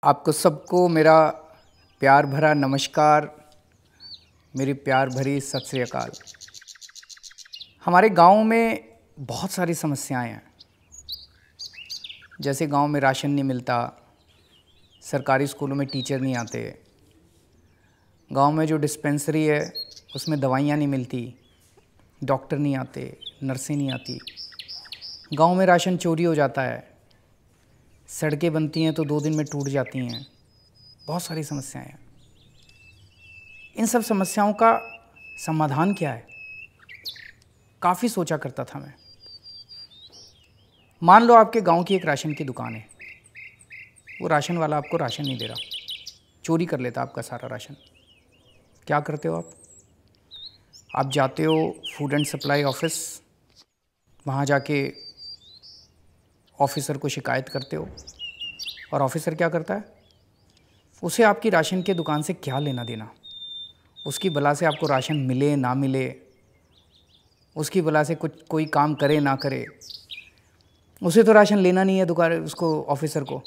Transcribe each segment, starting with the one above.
आपको सबको मेरा प्यार भरा नमस्कार, मेरी प्यार भरी सत श्री अकाल। हमारे गांव में बहुत सारी समस्याएं हैं। जैसे गांव में राशन नहीं मिलता, सरकारी स्कूलों में टीचर नहीं आते, गांव में जो डिस्पेंसरी है उसमें दवाइयाँ नहीं मिलती, डॉक्टर नहीं आते, नर्सें नहीं आती, गांव में राशन चोरी हो जाता है, सड़कें बनती हैं तो 2 दिन में टूट जाती हैं। बहुत सारी समस्याएं हैं। इन सब समस्याओं का समाधान क्या है, काफ़ी सोचा करता था मैं। मान लो आपके गांव की एक राशन की दुकान है, वो राशन वाला आपको राशन नहीं दे रहा, चोरी कर लेता आपका सारा राशन। क्या करते हो आप जाते हो फूड एंड सप्लाई ऑफिस, वहाँ जाके ऑफिसर को शिकायत करते हो, और ऑफिसर क्या करता है, उसे आपकी राशन के दुकान से क्या लेना देना। उसकी बला से आपको राशन मिले ना मिले, उसकी बला से कोई काम करे ना करे, उसे तो राशन लेना नहीं है दुकान उसको ऑफिसर को।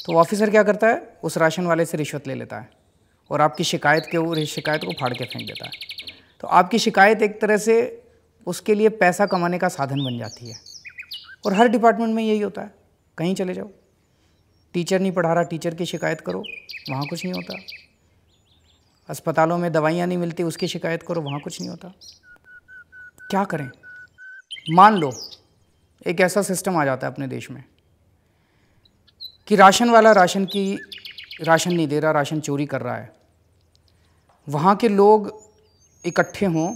तो ऑफिसर क्या करता है, उस राशन वाले से रिश्वत ले लेता है और आपकी शिकायत को फाड़ के फेंक देता है। तो आपकी शिकायत एक तरह से उसके लिए पैसा कमाने का साधन बन जाती है। और हर डिपार्टमेंट में यही होता है। कहीं चले जाओ, टीचर नहीं पढ़ा रहा, टीचर की शिकायत करो, वहाँ कुछ नहीं होता। अस्पतालों में दवाइयाँ नहीं मिलती, उसकी शिकायत करो, वहाँ कुछ नहीं होता। क्या करें? मान लो एक ऐसा सिस्टम आ जाता है अपने देश में कि राशन वाला राशन नहीं दे रहा, राशन चोरी कर रहा है। वहाँ के लोग इकट्ठे हों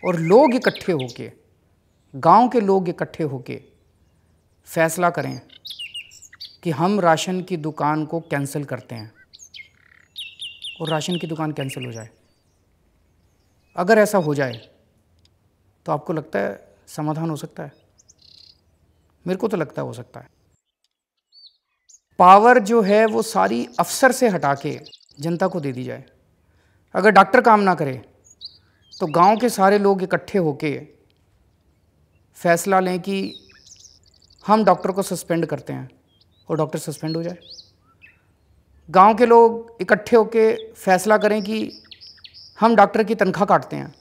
और लोग इकट्ठे होके, गांव के लोग इकट्ठे होके फैसला करें कि हम राशन की दुकान को कैंसिल करते हैं, और राशन की दुकान कैंसिल हो जाए। अगर ऐसा हो जाए तो आपको लगता है समाधान हो सकता है? मेरे को तो लगता है हो सकता है। पावर जो है वो सारी अफसर से हटा के जनता को दे दी जाए। अगर डॉक्टर काम ना करे तो गांव के सारे लोग इकट्ठे होके फैसला लें कि हम डॉक्टर को सस्पेंड करते हैं, और डॉक्टर सस्पेंड हो जाए। गांव के लोग इकट्ठे होके फैसला करें कि हम डॉक्टर की तनख्वाह काटते हैं,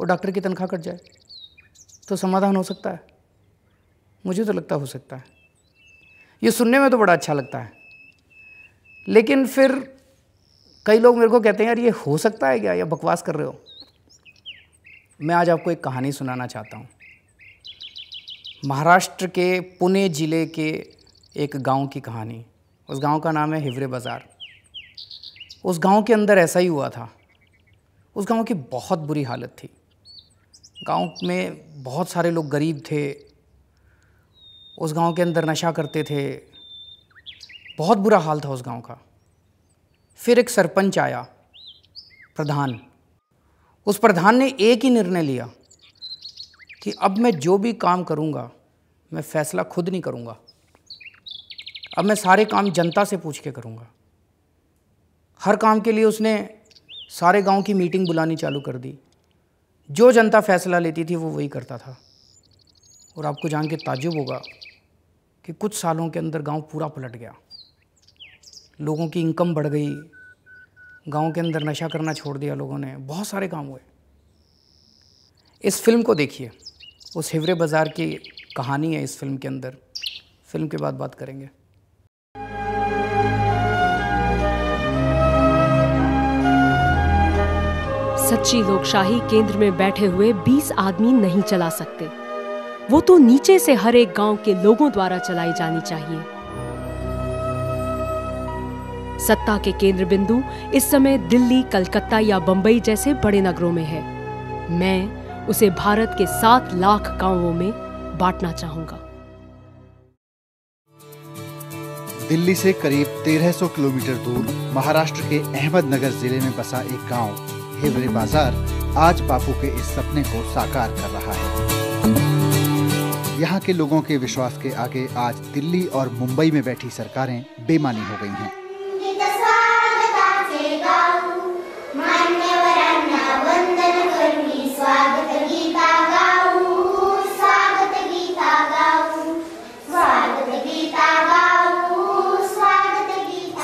और डॉक्टर की तनख्वाह कट जाए। तो समाधान हो सकता है। मुझे तो लगता हो सकता है। ये सुनने में तो बड़ा अच्छा लगता है, लेकिन फिर कई लोग मेरे को कहते हैं यार ये हो सकता है क्या, या बकवास कर रहे हो। मैं आज आपको एक कहानी सुनाना चाहता हूँ। महाराष्ट्र के पुणे ज़िले के एक गांव की कहानी। उस गांव का नाम है हिवरे बाज़ार। उस गांव के अंदर ऐसा ही हुआ था। उस गांव की बहुत बुरी हालत थी। गांव में बहुत सारे लोग गरीब थे। उस गांव के अंदर नशा करते थे। बहुत बुरा हाल था उस गांव का। फिर एक सरपंच आया, प्रधान। उस प्रधान ने एक ही निर्णय लिया कि अब मैं जो भी काम करूंगा, मैं फैसला खुद नहीं करूंगा। अब मैं सारे काम जनता से पूछ के करूंगा। हर काम के लिए उसने सारे गांव की मीटिंग बुलानी चालू कर दी। जो जनता फैसला लेती थी वो वही करता था। और आपको जान के ताज्जुब होगा कि कुछ सालों के अंदर गांव पूरा पलट गया। लोगों की इनकम बढ़ गई। गांव के अंदर नशा करना छोड़ दिया लोगों ने। बहुत सारे काम हुए। इस फिल्म को देखिए। उस हिवरे बाज़ार की कहानी है इस फिल्म के अंदर। फिल्म के बाद बात करेंगे। सच्ची लोकशाही केंद्र में बैठे हुए 20 आदमी नहीं चला सकते। वो तो नीचे से हर एक गांव के लोगों द्वारा चलाई जानी चाहिए। सत्ता के केंद्र बिंदु इस समय दिल्ली, कलकत्ता या बंबई जैसे बड़े नगरों में है। मैं उसे भारत के 7 लाख गांवों में बांटना चाहूंगा। दिल्ली से करीब 1300 किलोमीटर दूर महाराष्ट्र के अहमदनगर जिले में बसा एक गांव हिवरे बाज़ार आज बापू के इस सपने को साकार कर रहा है। यहाँ के लोगों के विश्वास के आगे आज दिल्ली और मुंबई में बैठी सरकारें बेमानी हो गई हैं। स्वागत गीता गाऊ, स्वागत गीता गाऊ, स्वागत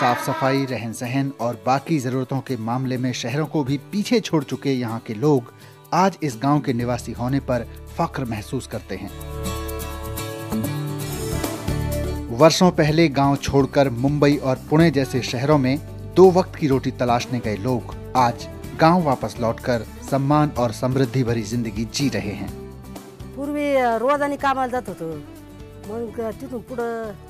साफ सफाई, रहन सहन और बाकी जरूरतों के मामले में शहरों को भी पीछे छोड़ चुके यहाँ के लोग आज इस गांव के निवासी होने पर फख्र महसूस करते हैं। वर्षों पहले गांव छोड़कर मुंबई और पुणे जैसे शहरों में 2 वक्त की रोटी तलाशने गए लोग आज गांव वापस लौटकर सम्मान और समृद्धि भरी जिंदगी जी रहे हैं। पूर्वी रोजानी कामाला जात होतो, मग तिथून पुढं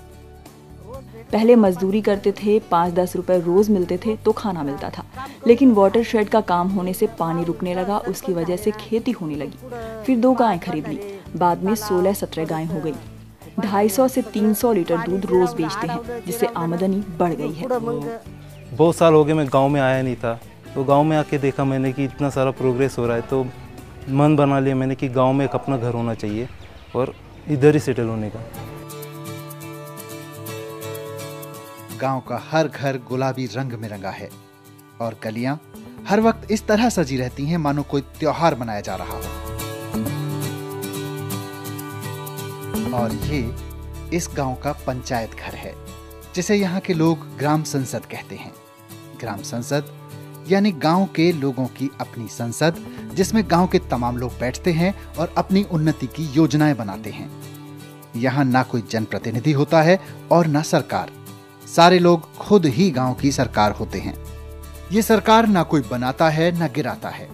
पहले मजदूरी करते थे, 5-10 रुपए रोज मिलते थे तो खाना मिलता था। लेकिन वाटर शेड का काम होने से पानी रुकने लगा, उसकी वजह से खेती होने लगी। फिर 2 गायें खरीद ली, बाद में 16-17 गायें हो गई। 250 से 300 लीटर दूध रोज बेचते हैं, जिससे आमदनी बढ़ गई है। बहुत साल हो गए मैं गांव में आया नहीं था, तो गांव में आके देखा मैंने कि इतना सारा प्रोग्रेस हो रहा है, तो मन बना लिया मैंने कि गांव में एक अपना घर होना चाहिए और इधर ही सेटल होने का। गांव का हर घर गुलाबी रंग में रंगा है और गलियां हर वक्त इस तरह सजी रहती हैं मानो कोई त्योहार मनाया जा रहा हो। और ये इस गांव का पंचायत घर है, जिसे यहाँ के लोग ग्राम संसद कहते हैं। ग्राम संसद यानी गांव के लोगों की अपनी संसद, जिसमें गांव के तमाम लोग बैठते हैं और अपनी उन्नति की योजनाएं बनाते हैं। यहाँ ना कोई जनप्रतिनिधि होता है और ना सरकार, सारे लोग खुद ही गांव की सरकार होते हैं। ये सरकार ना कोई बनाता है ना गिराता है,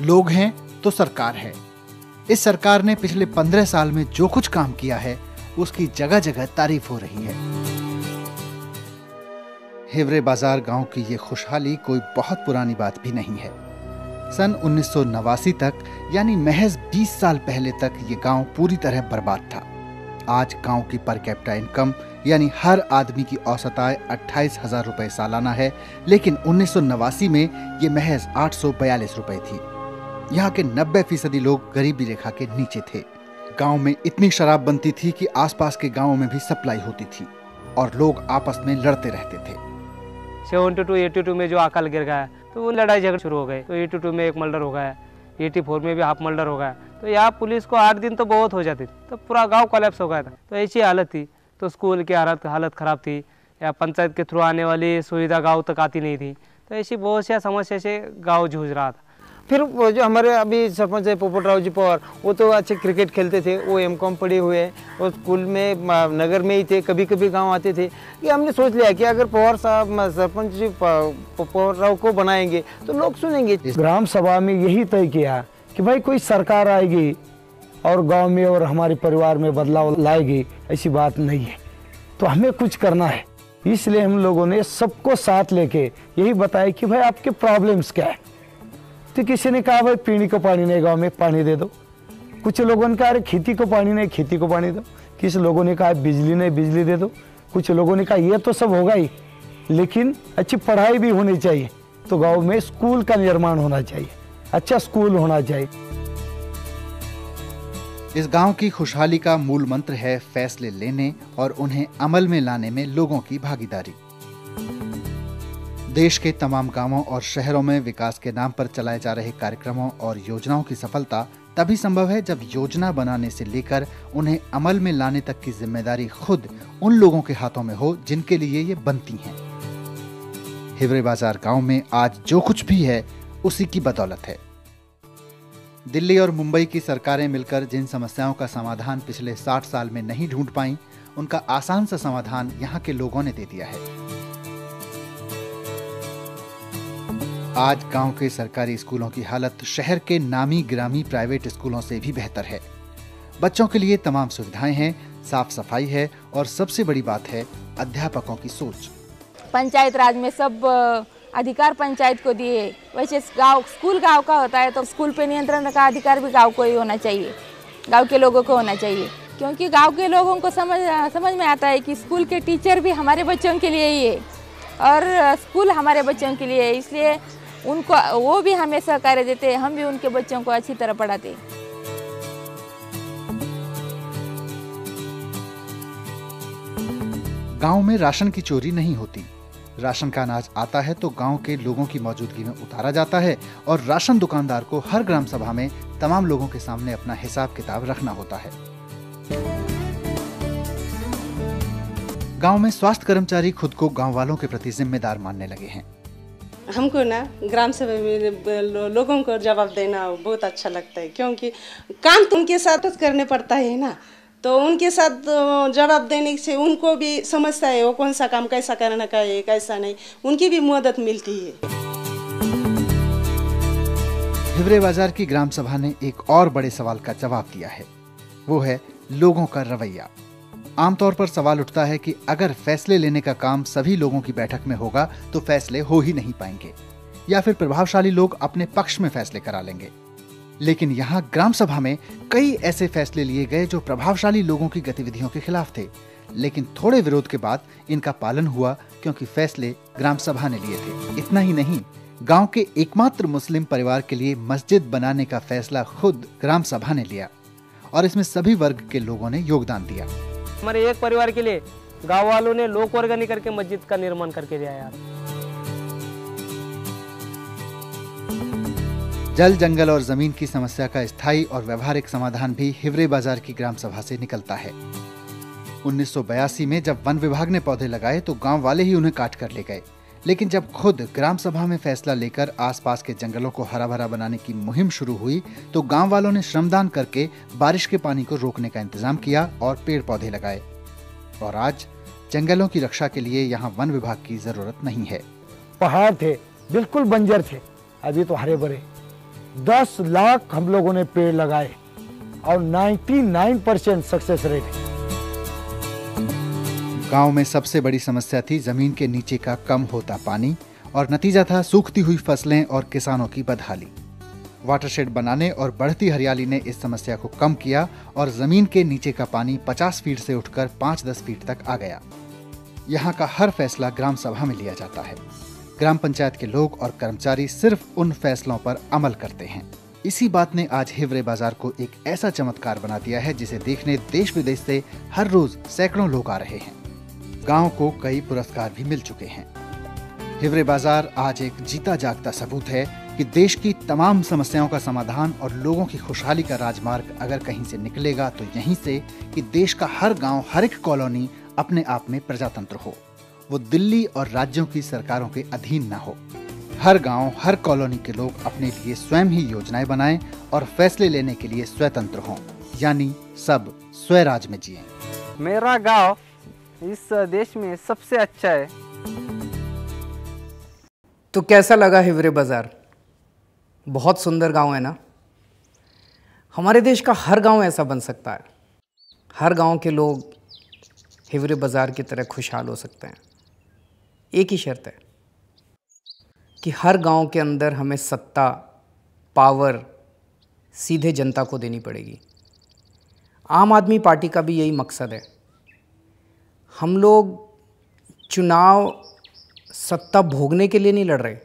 लोग हैं तो सरकार है। इस सरकार ने पिछले 15 साल में जो कुछ काम किया है उसकी जगह जगह तारीफ हो रही है। हिवरे बाजार गांव की ये खुशहाली कोई बहुत पुरानी बात भी नहीं है। सन 1989 तक यानी महज 20 साल पहले तक ये गांव पूरी तरह बर्बाद था। आज गांव की पर कैपिटा इनकम यानी हर आदमी की औसत आय 28,000 रुपए सालाना है, लेकिन 1989 में ये महज 842 रुपए थी। यहाँ के 90% लोग गरीबी रेखा के नीचे थे। गांव में इतनी शराब बनती थी कि आसपास के गांवों में भी सप्लाई होती थी और लोग आपस में लड़ते रहते थे। 72-82 में जो अकाल गिर गया तो वो लड़ाई झगड़े शुरू हो गए, तो 82 में एक मर्डर हो गया, 84 में भी हाफ मर्डर हो गया। तो यहाँ पुलिस को 8 दिन तो बहुत हो जाती थी, तो पूरा गांव कोलैप्स हो गया था। तो ऐसी हालत थी, तो स्कूल की हालत ख़राब थी, या पंचायत के थ्रू आने वाली सुविधा गांव तक आती नहीं थी। तो ऐसी बहुत सी समस्या से गांव जूझ रहा था। फिर वो जो हमारे अभी सरपंच है पोपटराव जी पवार, वो तो अच्छे क्रिकेट खेलते थे, वो M.Com पढ़े हुए हैं, वो स्कूल में नगर में ही थे, कभी कभी गांव आते थे। कि हमने सोच लिया कि अगर पवार साहब सरपंच जी पोपटराव को बनाएंगे तो लोग सुनेंगे। ग्राम सभा में यही तय किया कि भाई कोई सरकार आएगी और गांव में और हमारे परिवार में बदलाव लाएगी, ऐसी बात नहीं है। तो हमें कुछ करना है, इसलिए हम लोगों ने सबको साथ लेके यही बताया कि भाई आपके प्रॉब्लम्स क्या है। तो किसी ने कहा भाई पीने को पानी नहीं, गांव में पानी दे दो। कुछ लोगों ने कहा अरे खेती को पानी नहीं, खेती को पानी दो। किसी लोगों ने कहा बिजली नहीं, बिजली दे दो। कुछ लोगों ने कहा ये तो सब होगा ही, लेकिन अच्छी पढ़ाई भी होनी चाहिए। तो गाँव में स्कूल का निर्माण होना चाहिए, अच्छा स्कूल होना चाहिए। इस गांव की खुशहाली का मूल मंत्र है फैसले लेने और उन्हें अमल में लाने में लोगों की भागीदारी। देश के तमाम गांवों और शहरों में विकास के नाम पर चलाए जा रहे कार्यक्रमों और योजनाओं की सफलता तभी संभव है जब योजना बनाने से लेकर उन्हें अमल में लाने तक की जिम्मेदारी खुद उन लोगों के हाथों में हो जिनके लिए ये बनती हैं। हिवरे बाजार गांव में आज जो कुछ भी है उसी की बदौलत है। दिल्ली और मुंबई की सरकारें मिलकर जिन समस्याओं का समाधान पिछले 60 साल में नहीं ढूंढ पाईं, उनका आसान सा समाधान यहाँ के लोगों ने दे दिया है। आज गांव के सरकारी स्कूलों की हालत शहर के नामी गिरामी प्राइवेट स्कूलों से भी बेहतर है। बच्चों के लिए तमाम सुविधाएं हैं, साफ सफाई है और सबसे बड़ी बात है अध्यापकों की सोच। पंचायत राज में सब अधिकार पंचायत को दिए, वैसे स्कूल गांव का होता है तो स्कूल पे नियंत्रण का अधिकार भी गांव को ही होना चाहिए, गांव के लोगों को होना चाहिए। क्योंकि गांव के लोगों को समझ में आता है कि स्कूल के टीचर भी हमारे बच्चों के लिए ही है और स्कूल हमारे बच्चों के लिए है, इसलिए उनको वो भी हमें सहकार्य देते हैं, हम भी उनके बच्चों को अच्छी तरह पढ़ाते हैं। गांव में राशन की चोरी नहीं होती। राशन का अनाज आता है तो गांव के लोगों की मौजूदगी में उतारा जाता है और राशन दुकानदार को हर ग्राम सभा में तमाम लोगों के सामने अपना हिसाब किताब रखना होता है। गांव में स्वास्थ्य कर्मचारी खुद को गांव वालों के प्रति जिम्मेदार मानने लगे हैं। हमको ना ग्राम सभा में लोगों को जवाब देना बहुत अच्छा लगता है, क्योंकि काम तो उनके साथ करने पड़ता है ना, तो उनके साथ जवाब देने से उनको भी समझता है वो कौन सा काम कैसा करना चाहिए कैसा नहीं, उनकी भी मदद मिलती है। हिवरे बाजार की ग्राम सभा ने एक और बड़े सवाल का जवाब दिया है, वो है लोगों का रवैया। आमतौर पर सवाल उठता है कि अगर फैसले लेने का काम सभी लोगों की बैठक में होगा तो फैसले हो ही नहीं पाएंगे, या फिर प्रभावशाली लोग अपने पक्ष में फैसले करा लेंगे। लेकिन यहाँ ग्राम सभा में कई ऐसे फैसले लिए गए जो प्रभावशाली लोगों की गतिविधियों के खिलाफ थे, लेकिन थोड़े विरोध के बाद इनका पालन हुआ, क्योंकि फैसले ग्राम सभा ने लिए थे। इतना ही नहीं, गांव के एकमात्र मुस्लिम परिवार के लिए मस्जिद बनाने का फैसला खुद ग्राम सभा ने लिया और इसमें सभी वर्ग के लोगों ने योगदान दिया। हमारे एक परिवार के लिए गांव वालों ने लोक वर्गनी करके मस्जिद का निर्माण करके दिया यार। जल, जंगल और जमीन की समस्या का स्थायी और व्यवहारिक समाधान भी हिवरे बाजार की ग्राम सभा से निकलता है। 1982 में जब वन विभाग ने पौधे लगाए तो गांव वाले ही उन्हें काट कर ले गए, लेकिन जब खुद ग्राम सभा में फैसला लेकर आसपास के जंगलों को हरा भरा बनाने की मुहिम शुरू हुई तो गांव वालों ने श्रमदान करके बारिश के पानी को रोकने का इंतजाम किया और पेड़ पौधे लगाए। और आज जंगलों की रक्षा के लिए यहाँ वन विभाग की जरूरत नहीं है। पहाड़ थे बिल्कुल बंजर थे, अभी तो हरे भरे। 10 लाख हम लोगों ने पेड़ लगाए और 99% सक्सेस रेट है। गांव में सबसे बड़ी समस्या थी जमीन के नीचे का कम होता पानी, और नतीजा था सूखती हुई फसलें और किसानों की बदहाली। वाटरशेड बनाने और बढ़ती हरियाली ने इस समस्या को कम किया और जमीन के नीचे का पानी 50 फीट से उठकर 5-10 फीट तक आ गया। यहाँ का हर फैसला ग्राम सभा में लिया जाता है। ग्राम पंचायत के लोग और कर्मचारी सिर्फ उन फैसलों पर अमल करते हैं। इसी बात ने आज हिवरे बाजार को एक ऐसा चमत्कार बना दिया है जिसे देखने देश विदेश से हर रोज सैकड़ों लोग आ रहे हैं। गांव को कई पुरस्कार भी मिल चुके हैं। हिवरे बाजार आज एक जीता जागता सबूत है कि देश की तमाम समस्याओं का समाधान और लोगों की खुशहाली का राजमार्ग अगर कहीं से निकलेगा तो यहीं से कि देश का हर गांव, हर एक कॉलोनी अपने आप में प्रजातंत्र हो, वो दिल्ली और राज्यों की सरकारों के अधीन न हो। हर गांव, हर कॉलोनी के लोग अपने लिए स्वयं ही योजनाएं बनाएं और फैसले लेने के लिए स्वतंत्र हों, यानी सब स्वराज में जिएं। मेरा गांव इस देश में सबसे अच्छा है। तो कैसा लगा हिवरे बाजार? बहुत सुंदर गांव है ना? हमारे देश का हर गांव ऐसा बन सकता है। हर गांव के लोग हिवरे बाजार की तरह खुशहाल हो सकते हैं। एक ही शर्त है कि हर गांव के अंदर हमें सत्ता, पावर सीधे जनता को देनी पड़ेगी। आम आदमी पार्टी का भी यही मकसद है। हम लोग चुनाव सत्ता भोगने के लिए नहीं लड़ रहे,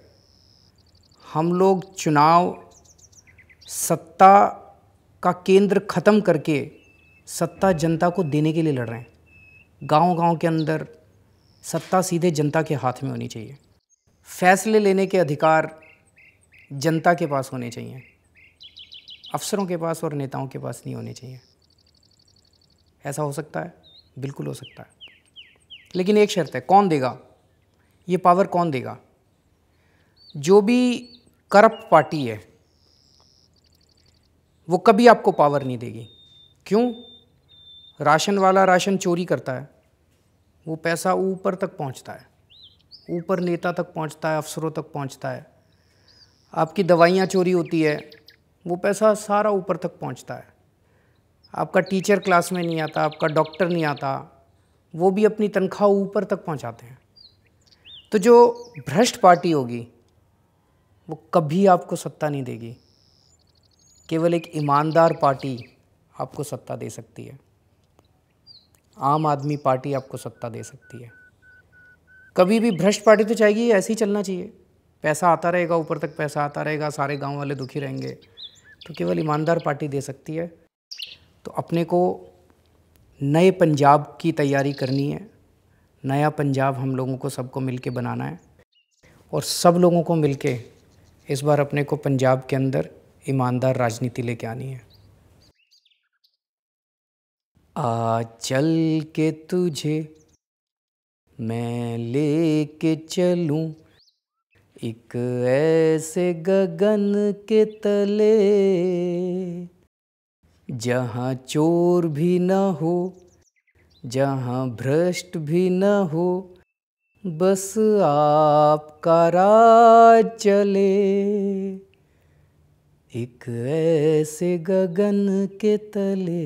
हम लोग चुनाव सत्ता का केंद्र ख़त्म करके सत्ता जनता को देने के लिए लड़ रहे हैं। गांव-गांव के अंदर सत्ता सीधे जनता के हाथ में होनी चाहिए। फैसले लेने के अधिकार जनता के पास होने चाहिए, अफसरों के पास और नेताओं के पास नहीं होने चाहिए। ऐसा हो सकता है? बिल्कुल हो सकता है, लेकिन एक शर्त है। कौन देगा ये पावर? कौन देगा? जो भी करप्ट पार्टी है वो कभी आपको पावर नहीं देगी। क्यों? राशन वाला राशन चोरी करता है, वो पैसा ऊपर तक पहुंचता है, ऊपर नेता तक पहुंचता है, अफसरों तक पहुंचता है। आपकी दवाइयाँ चोरी होती है, वो पैसा सारा ऊपर तक पहुंचता है। आपका टीचर क्लास में नहीं आता, आपका डॉक्टर नहीं आता, वो भी अपनी तनख्वाह ऊपर तक पहुंचाते हैं। तो जो भ्रष्ट पार्टी होगी वो कभी आपको सत्ता नहीं देगी। केवल एक ईमानदार पार्टी आपको सत्ता दे सकती है। आम आदमी पार्टी आपको सत्ता दे सकती है। कभी भी भ्रष्ट पार्टी तो चाहेगी ऐसे ही चलना चाहिए, पैसा आता रहेगा, ऊपर तक पैसा आता रहेगा, सारे गांव वाले दुखी रहेंगे। तो केवल ईमानदार पार्टी दे सकती है। तो अपने को नए पंजाब की तैयारी करनी है। नया पंजाब हम लोगों को सबको मिलके बनाना है और सब लोगों को मिलके इस बार अपने को पंजाब के अंदर ईमानदार राजनीति लेके आनी है। आ चल के तुझे मैं लेके चलूं एक ऐसे गगन के तले, जहाँ चोर भी न हो, जहाँ भ्रष्ट भी न हो, बस आपका राज चले, एक ऐसे गगन के तले।